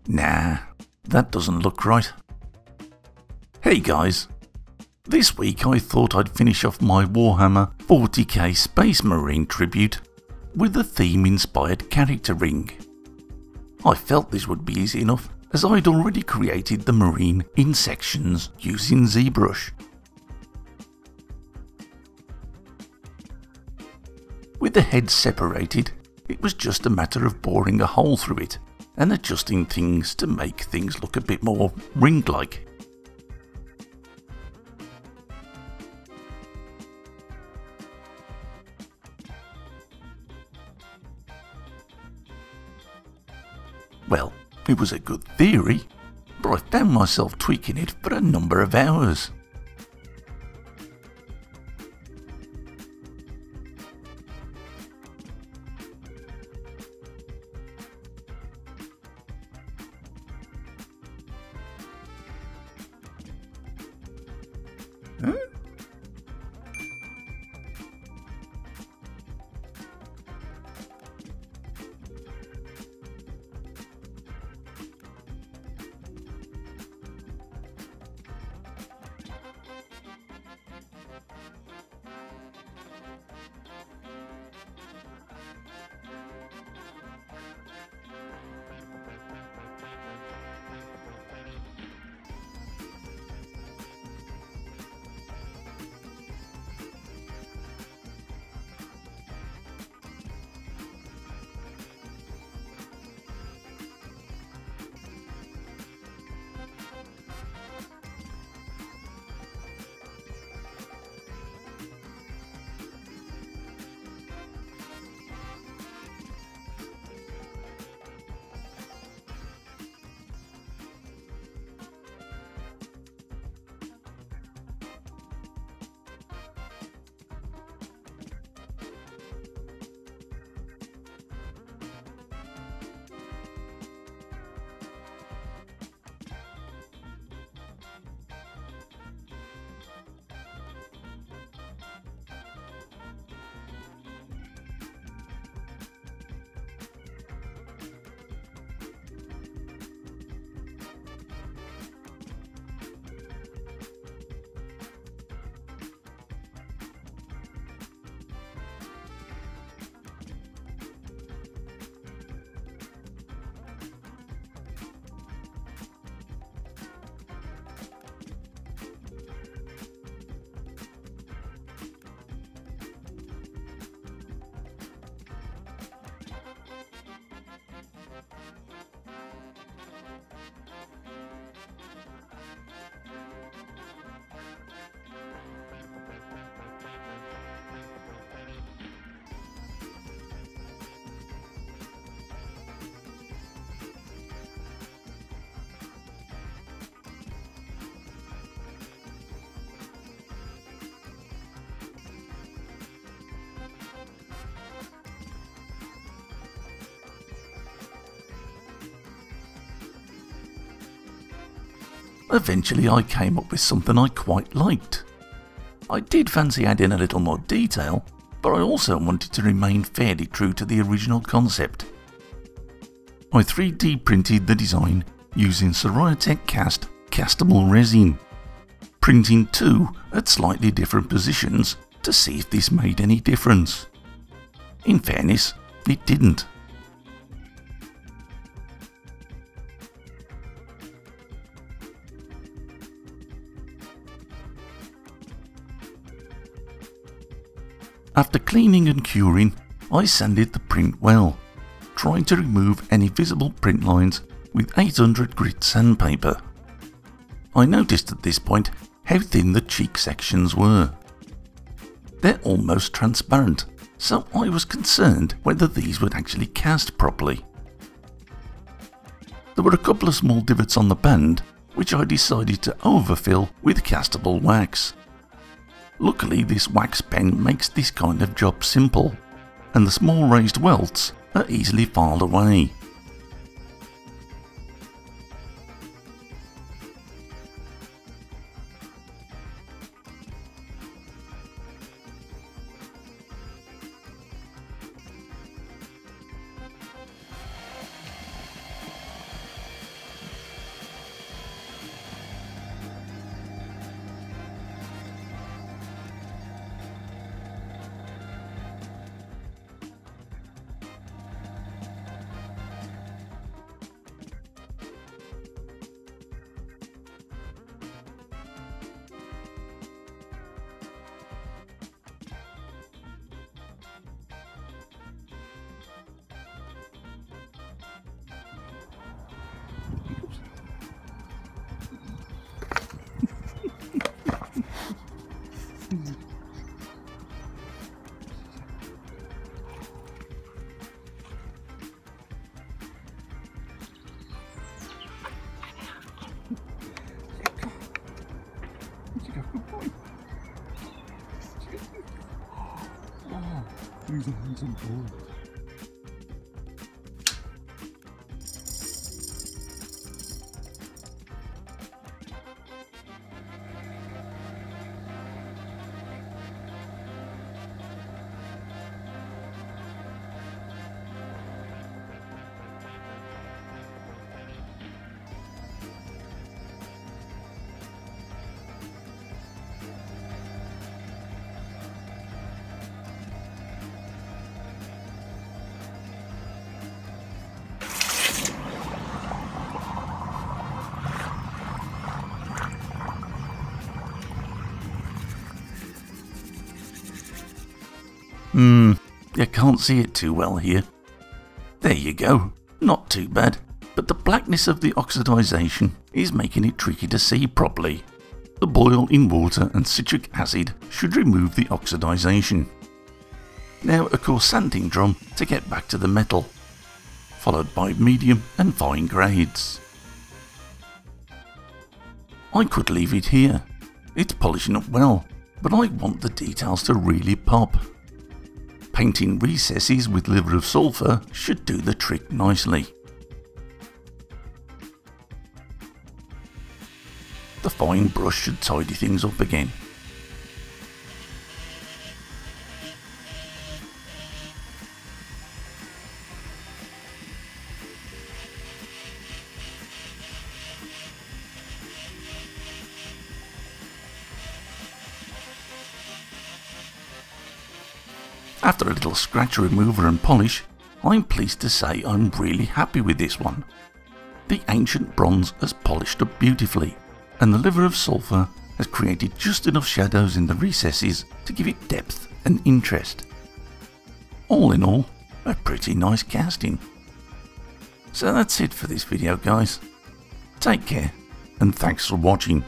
Nah, that doesn't look right. Hey guys, this week I thought I'd finish off my Warhammer 40k Space Marine tribute with a theme-inspired character ring. I felt this would be easy enough as I'd already created the Marine in sections using ZBrush. With the head separated, it was just a matter of boring a hole through it and adjusting things to make things look a bit more ring-like. Well, it was a good theory, but I found myself tweaking it for a number of hours. Huh? Eventually I came up with something I quite liked. I did fancy adding a little more detail, but I also wanted to remain fairly true to the original concept. I 3D printed the design using Siraya Techs castable resin, printing two at slightly different positions to see if this made any difference. In fairness, it didn't. After cleaning and curing, I sanded the print well, trying to remove any visible print lines with 800 grit sandpaper. I noticed at this point how thin the cheek sections were. They're almost transparent, so I was concerned whether these would actually cast properly. There were a couple of small divots on the band, which I decided to overfill with castable wax. Luckily, this wax pen makes this kind of job simple, and the small raised welts are easily filed away. He's a handsome boy. You can't see it too well here. There you go, not too bad, but the blackness of the oxidization is making it tricky to see properly. The boil in water and citric acid should remove the oxidization. Now a coarse sanding drum to get back to the metal, followed by medium and fine grades. I could leave it here. It's polishing up well, but I want the details to really pop. Painting recesses with liver of sulphur should do the trick nicely. The fine brush should tidy things up again. After a little scratch remover and polish, I'm pleased to say I'm really happy with this one. The ancient bronze has polished up beautifully, and the liver of sulphur has created just enough shadows in the recesses to give it depth and interest. All in all, a pretty nice casting. So that's it for this video guys. Take care, and thanks for watching.